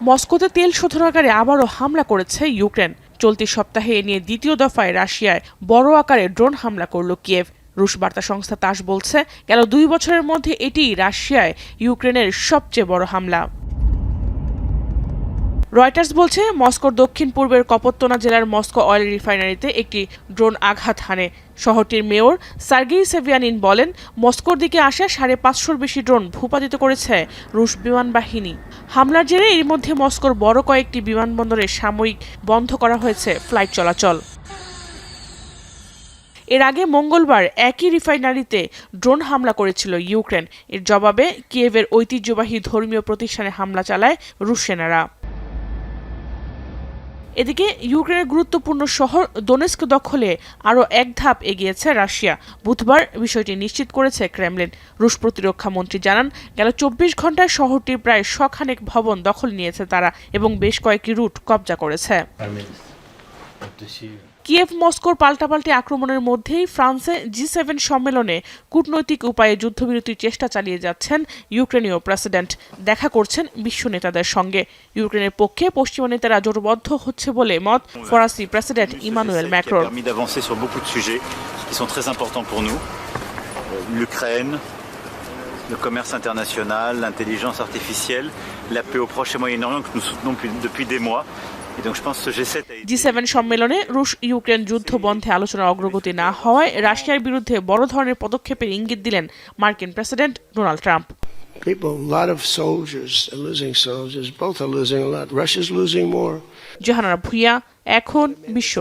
মস্কোতে তেল শোধনাগারে আবারও হামলা করেছে ইউক্রেন। চলতি সপ্তাহে এ নিয়ে দ্বিতীয় দফায় রাশিয়ায় বড় আকারে ড্রোন হামলা করল কিয়েভ। রুশ বার্তা সংস্থা তাস বলছে, গেল 2 বছরের মধ্যে এটিই রাশিয়ায় ইউক্রেনের সবচেয়ে বড় হামলা। রয়টার্স বলছে, মস্কোর দক্ষিণ পূর্বের কপত্তনা জেলার মস্কো অয়েল রিফাইনারিতে একটি ড্রোন আঘাত হানে। শহরটির মেয়র সার্গেই সেভিয়ানিন বলেন, মস্কোর দিকে আসা 550-র বেশি ড্রোন ভূপাতিত করেছে রুশ বিমান বাহিনী। হামলার জেরে এর মধ্যে মস্কোর বড় কয়েকটি বিমানবন্দরে সাময়িক বন্ধ করা হয়েছে ফ্লাইট চলাচল। এর আগে মঙ্গলবার একই রিফাইনারিতে ড্রোন হামলা করেছিল ইউক্রেন। এর জবাবে কিয়েভের ঐতিহ্যবাহী ধর্মীয় প্রতিষ্ঠানে হামলা চালায় রুশ সেনারা। এদিকে ইউক্রেনের গুরুত্বপূর্ণ শহর দোনেস্ক দখলে আরও এক ধাপ এগিয়েছে রাশিয়া। বুধবার বিষয়টি নিশ্চিত করেছে ক্রেমলিন। রুশ প্রতিরক্ষা মন্ত্রী জানান, গেল 24 ঘন্টায় শহরটির প্রায় 100 খানেক ভবন দখল নিয়েছে তারা এবং বেশ কয়েকটি রুট কবজা করেছে। কিয়েভ মস্কোর পাল্টাপাল্টি আক্রমণের মধ্যেই ফ্রান্সে G7 সম্মেলনে কূটনৈতিক উপায়ে যুদ্ধবিরতির চেষ্টা চালিয়ে যাচ্ছেন ইউক্রেনীয় প্রেসিডেন্ট। দেখা করছেন বিশ্ব নেতাদের সঙ্গে। ইউক্রেনের পক্ষে পশ্চিমা নেতারা জোটবদ্ধ হচ্ছে বলে মত ফরাসি প্রেসিডেন্ট ইমানুয়েল ম্যাক্রোর। Le commerce international, l'intelligence artificielle, la paix au Proche et Moyen-Orient que nous soutenons depuis des mois. Et donc je pense que G7 সম্মেলনে রুশ ইউক্রেন যুদ্ধ বন্ধে আলোচনার অগ্রগতি না হওয়ায় রাশিয়ার বিরুদ্ধে বড় ধরনের পদক্ষেপের ইঙ্গিত দিলেন মার্কিন president Donald Trump. Jahanara Bhuiyan, এখন বিশ্ব।